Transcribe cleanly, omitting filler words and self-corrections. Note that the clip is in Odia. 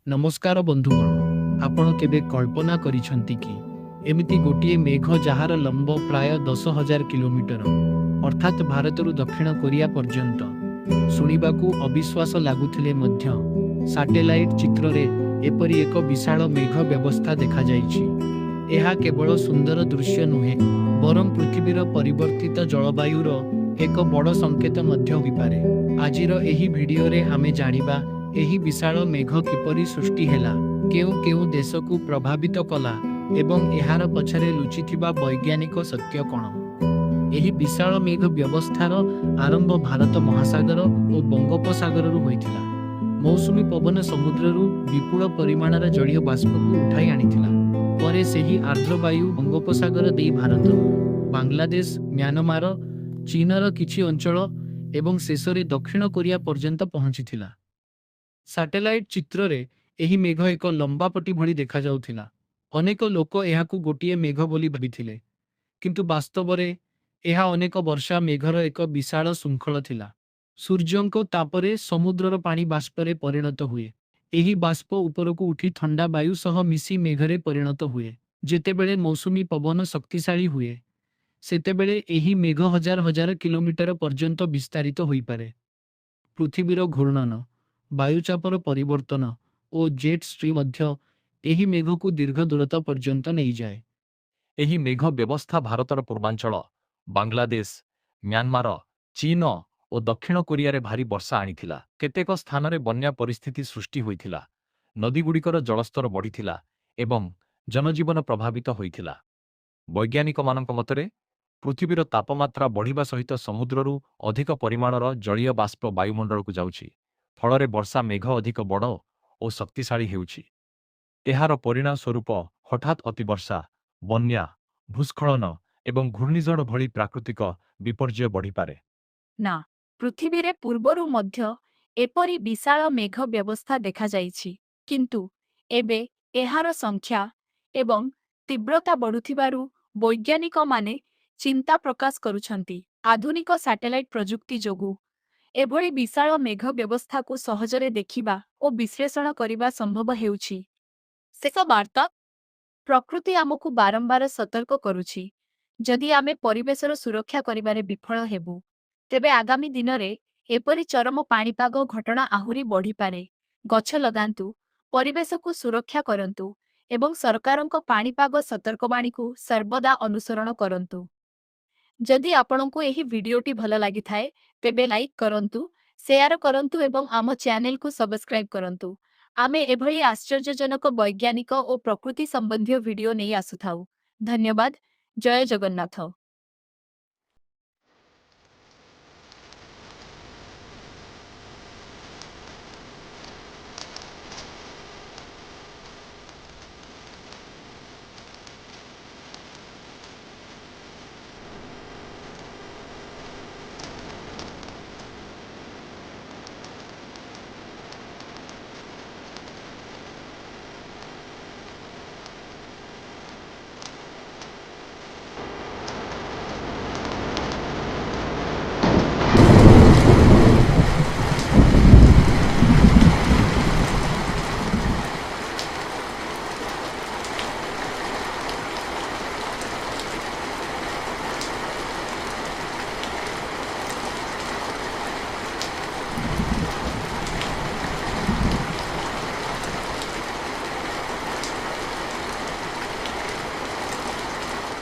नमस्कार बंधुगण, आपण केबे कल्पना करिसंती कि एमिति गोटिए मेघ जहार लंब प्राय 10,000 किलोमीटर अर्थात भारतरु दक्षिण कोरिया पर्यंत शुणिबाकू अविश्वास लागुथिले मध्य सैटेलाइट चित्र रे एपरी एक विशाल मेघ व्यवस्था देखा जाइछि। एहा केवल सुंदर दृश्य नुहे बरम पृथ्वीर परिवर्तित जलवायुर एक बड़ संकेत मध्य होइपारे। आजिर एही भिडियो रे आमे जानिबा एही विशाल मेघ किपरि सृष्टि हेला, केउ केउ देश को प्रभावित कला एवं एहार पछरे लुचिथिबा वैज्ञानिक सत्य कण। एही विशाल मेघ व्यवस्थार आरंभ भारत महासागर और बंगोपसागर होइथिला। मौसुमी पवन समुद्ररू विपुल परिमाणर जलीय बाष्प को उठाई आनिथिला। परे सेही आर्द्र वायु बंगोपसागर देई भारत, बांग्लादेश, म्यानमार, चीनर किछि अंचल एवं शेषरे दक्षिण कोरिया पर्यंत पहुंचीथिला। सैटेलाइट चित्र रे एही मेघ एक लंबा पटी भली देखा जाउथिला। अनेक लोक एहाकू गोटिए मेघ बोली भाबिथिले, किंतु वास्तव रे एहा अनेक वर्षा मेघर एक विशाल श्रृंखल थिला। सूर्यंको तापरे समुद्रर पानी बाष्परे परिणत हुए। एही बाष्प उपरकू उठी ठंडा वायु सह मिसी मेघरे परिणत हुए। जेतेबेले मौसुमी पवन शक्तिशाली हुए, सेतेबेले एही मेघ हजार हजार किलोमीटर पर्यंत विस्तारित होई पारे। पृथ्वीर घूर्णन, वायुचापर परिवर्तन और जेट स्ट्रीम मध्य एही मेघ को दीर्घ दूरता पर्यंत नहीं जाए। ଏହି ମେଘ ବ୍ୟବସ୍ଥା ଭାରତର ପୂର୍ବାଞ୍ଚଳ, ବାଂଲାଦେଶ, म्यानमार, ଚୀନ ଓ ଦକ୍ଷିଣ କୋରିଆରେ ଭାରି ବର୍ଷା ଆଣିଥିଲା। କେତେକ ସ୍ଥାନରେ ବନ୍ୟା ପରିସ୍ଥିତି ସୃଷ୍ଟି ହୋଇଥିଲା, ନଦୀଗୁଡ଼ିକର ଜଳସ୍ତର ବଢ଼ିଥିଲା ଏବଂ ଜନଜୀବନ ପ୍ରଭାବିତ ହୋଇଥିଲା। ବୈଜ୍ଞାନିକମାନଙ୍କ ମତରେ ପୃଥିବୀର ତାପମାତ୍ରା ବଢ଼ିବା ସହିତ ସମୁଦ୍ରରୁ ଅଧିକ ପରିମାଣର ଜଳୀୟ ବାଷ୍ପ ବାୟୁମଣ୍ଡଳକୁ ଯାଉଛି, ଫଳରେ ବର୍ଷା ମେଘ ଅଧିକ ବଡ଼ ଓ ଶକ୍ତିଶାଳୀ ହେଉଛି। ଏହାର ପରିଣାମ ସ୍ୱରୂପ ହଠାତ୍ ଅତିବର୍ଷା, ବନ୍ୟା, ଭୂସ୍ଖଳନ ଏବଂ ଘୂର୍ଣ୍ଣିଝଡ଼ ଭଳି ପ୍ରାକୃତିକ ବିପର୍ଯ୍ୟୟ ବଢ଼ିପାରେ। ନା, ପୃଥିବୀରେ ପୂର୍ବରୁ ମଧ୍ୟ ଏପରି ବିଶାଳ ମେଘ ବ୍ୟବସ୍ଥା ଦେଖାଯାଇଛି, କିନ୍ତୁ ଏବେ ଏହାର ସଂଖ୍ୟା ଏବଂ ତୀବ୍ରତା ବଢ଼ୁଥିବାରୁ ବୈଜ୍ଞାନିକମାନେ ଚିନ୍ତା ପ୍ରକାଶ କରୁଛନ୍ତି। ଆଧୁନିକ ସାଟେଲାଇଟ୍ ପ୍ରଯୁକ୍ତି ଯୋଗୁଁ ଏଭଳି ବିଶାଳ ମେଘ ବ୍ୟବସ୍ଥାକୁ ସହଜରେ ଦେଖିବା ଓ ବିଶ୍ଳେଷଣ କରିବା ସମ୍ଭବ ହେଉଛି। ଶେଷ ବାର୍ତ୍ତା, ପ୍ରକୃତି ଆମକୁ ବାରମ୍ବାର ସତର୍କ କରୁଛି, ଯଦି ଆମେ ପରିବେଶର ସୁରକ୍ଷା କରିବାରେ ବିଫଳ ହେବୁ, ତେବେ ଆଗାମୀ ଦିନରେ ଏପରି ଚରମ ପାଣିପାଗ ଘଟଣା ଆହୁରି ବଢ଼ିପାରେ। ଗଛ ଲଗାନ୍ତୁ, ପରିବେଶକୁ ସୁରକ୍ଷା କରନ୍ତୁ ଏବଂ ସରକାରଙ୍କ ପାଣିପାଗ ସତର୍କବାଣୀକୁ ସର୍ବଦା ଅନୁସରଣ କରନ୍ତୁ। ଯଦି ଆପଣଙ୍କୁ ଏହି ଭିଡିଓଟି ଭଲ ଲାଗିଥାଏ, ତେବେ ଲାଇକ୍ କରନ୍ତୁ, ସେୟାର କରନ୍ତୁ ଏବଂ ଆମ ଚ୍ୟାନେଲକୁ ସବସ୍କ୍ରାଇବ୍ କରନ୍ତୁ। ଆମେ ଏଭଳି ଆଶ୍ଚର୍ଯ୍ୟଜନକ ବୈଜ୍ଞାନିକ ଓ ପ୍ରକୃତି ସମ୍ବନ୍ଧୀୟ ଭିଡିଓ ନେଇ ଆସୁଥାଉ। ଧନ୍ୟବାଦ। ଜୟ ଜଗନ୍ନାଥ।